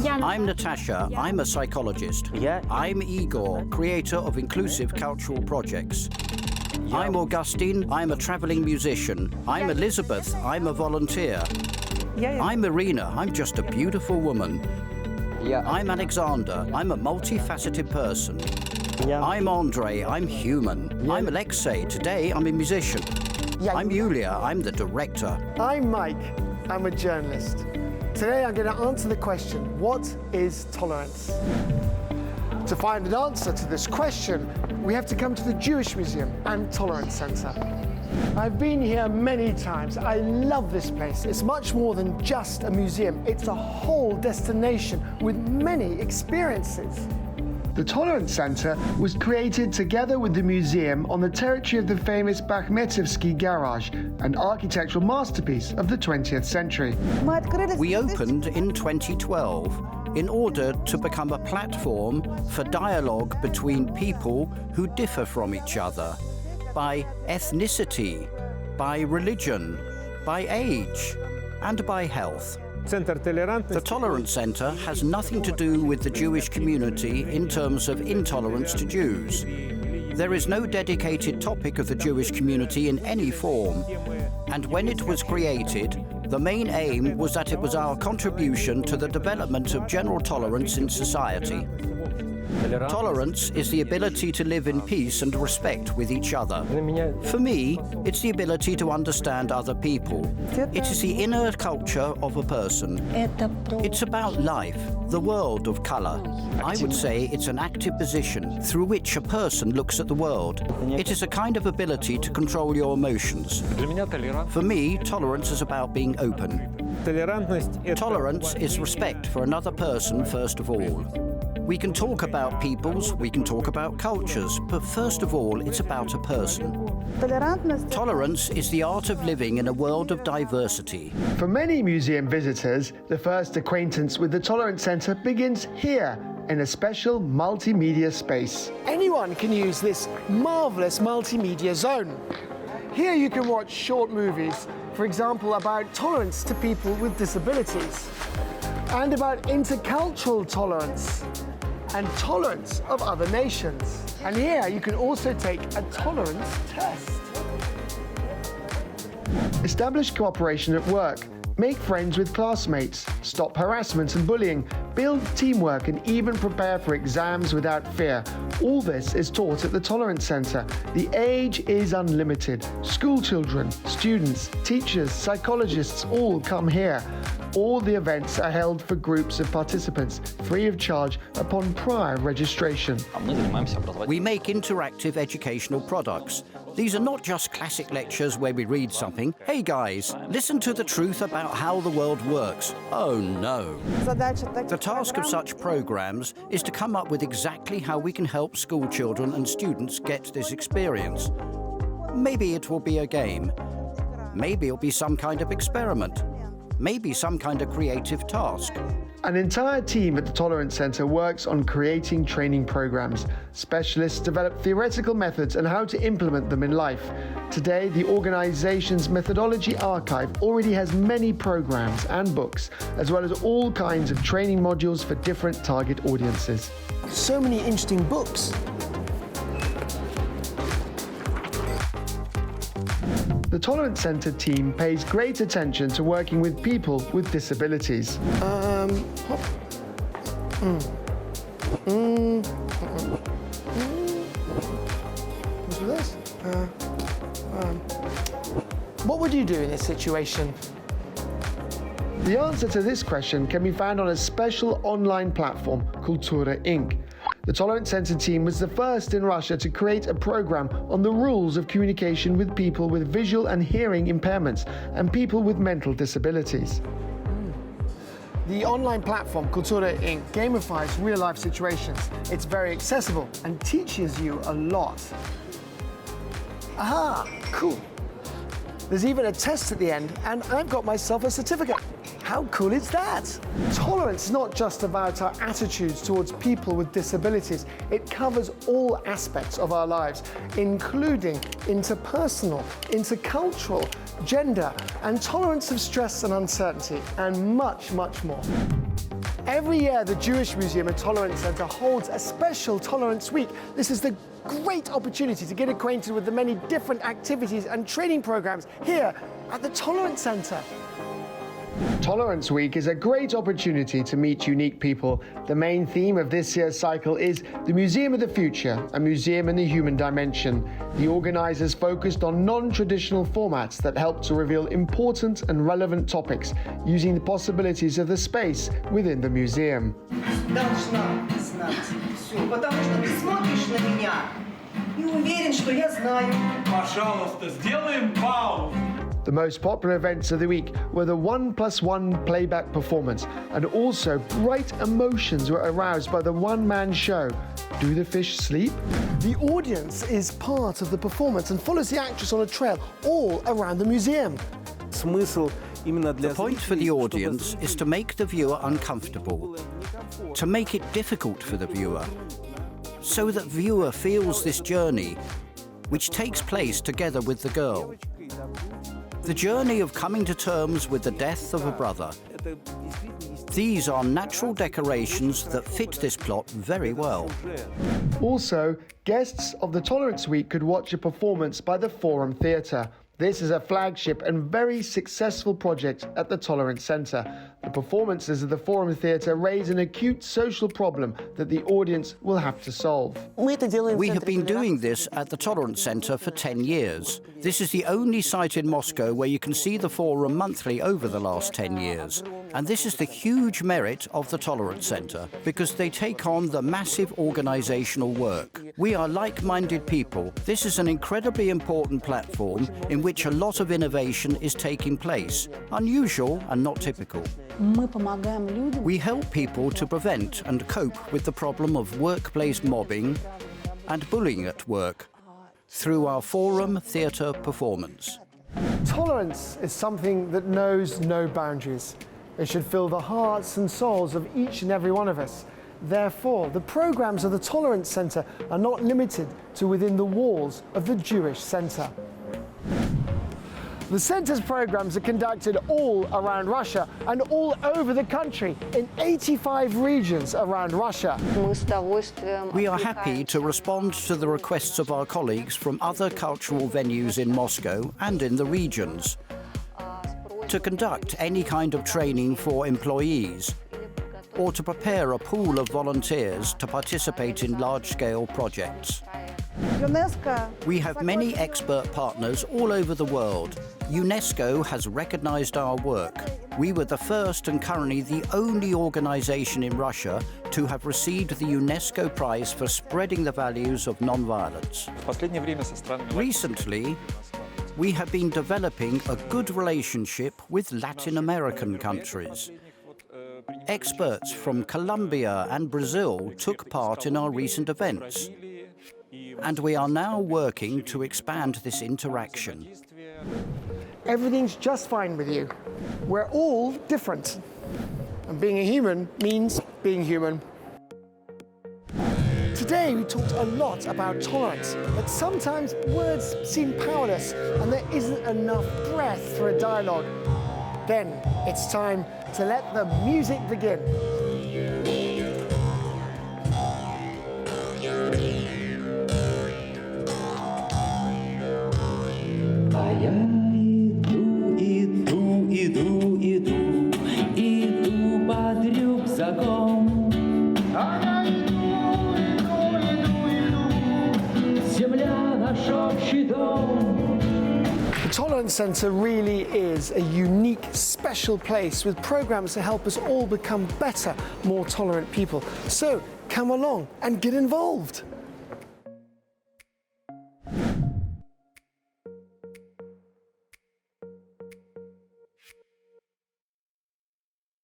I'm Natasha. I'm a psychologist. I'm Igor, creator of inclusive cultural projects. I'm Augustine. I'm a traveling musician. I'm Elizabeth. I'm a volunteer. I'm Irina. I'm just a beautiful woman. I'm Alexander. I'm a multifaceted person. I'm Andre. I'm human. I'm Alexei. Today I'm a musician. I'm Yulia. I'm the director. I'm Mike. I'm a journalist. Today I'm going to answer the question, what is tolerance? To find an answer to this question, we have to come to the Jewish Museum and Tolerance Center. I've been here many times. I love this place. It's much more than just a museum. It's a whole destination with many experiences. The Tolerance Center was created together with the museum on the territory of the famous Bakhmetovsky Garage, an architectural masterpiece of the 20th century. We opened in 2012 in order to become a platform for dialogue between people who differ from each other by ethnicity, by religion, by age, and by health. The Tolerance Center has nothing to do with the Jewish community in terms of intolerance to Jews. There is no dedicated topic of the Jewish community in any form. And when it was created, the main aim was that it was our contribution to the development of general tolerance in society. Tolerance is the ability to live in peace and respect with each other. For me, it's the ability to understand other people. It is the inner culture of a person. It's about life, the world of color. I would say it's an active position through which a person looks at the world. It is a kind of ability to control your emotions. For me, tolerance is about being open. Tolerance is respect for another person first of all. We can talk about peoples, we can talk about cultures, but first of all, it's about a person. Tolerance is the art of living in a world of diversity. For many museum visitors, the first acquaintance with the Tolerance Center begins here, in a special multimedia space. Anyone can use this marvelous multimedia zone. Here you can watch short movies, for example, about tolerance to people with disabilities, and about intercultural tolerance, and tolerance of other nations. And here you can also take a tolerance test. Establish cooperation at work, make friends with classmates, stop harassment and bullying, build teamwork and even prepare for exams without fear. All this is taught at the Tolerance Center. The age is unlimited. School children, students, teachers, psychologists all come here. All the events are held for groups of participants, free of charge upon prior registration. We make interactive educational products. These are not just classic lectures where we read something. Hey guys, listen to the truth about how the world works. Oh no. The task of such programs is to come up with exactly how we can help school children and students get this experience. Maybe it will be a game. Maybe it'll be some kind of experiment. Maybe some kind of creative task. An entire team at the Tolerance Center works on creating training programs. Specialists develop theoretical methods and how to implement them in life. Today, the organization's methodology archive already has many programs and books, as well as all kinds of training modules for different target audiences. So many interesting books. The Tolerance Center team pays great attention to working with people with disabilities. What's with this? What would you do in this situation? The answer to this question can be found on a special online platform, Kultura Inc. The Tolerance Center team was the first in Russia to create a program on the rules of communication with people with visual and hearing impairments and people with mental disabilities. The online platform Kultura Inc. gamifies real-life situations. It's very accessible and teaches you a lot. Aha, cool. There's even a test at the end, and I've got myself a certificate. How cool is that? Tolerance is not just about our attitudes towards people with disabilities. It covers all aspects of our lives, including interpersonal, intercultural, gender, and tolerance of stress and uncertainty, and much, much more. Every year, the Jewish Museum and Tolerance Centre holds a special Tolerance Week. This is the great opportunity to get acquainted with the many different activities and training programs here at the Tolerance Centre. Tolerance Week is a great opportunity to meet unique people. The main theme of this year's cycle is the Museum of the Future, a museum in the human dimension. The organisers focused on non-traditional formats that help to reveal important and relevant topics, using the possibilities of the space within the museum. Должна знать все, потому что ты смотришь на меня и уверен, что я знаю. Пожалуйста, сделаем паузу. The most popular events of the week were the 1+1 playback performance, and also bright emotions were aroused by the one-man show, Do the Fish Sleep? The audience is part of the performance and follows the actress on a trail all around the museum. The point for the audience is to make the viewer uncomfortable, to make it difficult for the viewer, so that viewer feels this journey, which takes place together with the girl. The journey of coming to terms with the death of a brother. These are natural decorations that fit this plot very well. Also, guests of the Tolerance Week could watch a performance by the Forum Theatre. This is a flagship and very successful project at the Tolerance Centre. The performances of the Forum Theatre raise an acute social problem that the audience will have to solve. We have been doing this at the Tolerance Centre for 10 years. This is the only site in Moscow where you can see the Forum monthly over the last 10 years. And this is the huge merit of the Tolerance Centre, because they take on the massive organisational work. We are like-minded people. This is an incredibly important platform in which a lot of innovation is taking place, unusual and not typical. We help people to prevent and cope with the problem of workplace mobbing and bullying at work through our Forum Theatre performance. Tolerance is something that knows no boundaries. It should fill the hearts and souls of each and every one of us. Therefore, the programs of the Tolerance Centre are not limited to within the walls of the Jewish Centre. The Centre's programs are conducted all around Russia and all over the country in 85 regions around Russia. We are happy to respond to the requests of our colleagues from other cultural venues in Moscow and in the regions to conduct any kind of training for employees or to prepare a pool of volunteers to participate in large-scale projects. We have many expert partners all over the world. UNESCO has recognized our work. We were the first and currently the only organization in Russia to have received the UNESCO Prize for spreading the values of non-violence. Recently, we have been developing a good relationship with Latin American countries. Experts from Colombia and Brazil took part in our recent events, and we are now working to expand this interaction. Everything's just fine with you. We're all different. And being a human means being human. Today we talked a lot about tolerance, but sometimes words seem powerless and there isn't enough breath for a dialogue. Then it's time to let the music begin. Иду под рюкзаком. Земля наш общий дом. The Tolerance Centre really is a unique, special place with programs to help us all become better, more tolerant people. So come along and get involved.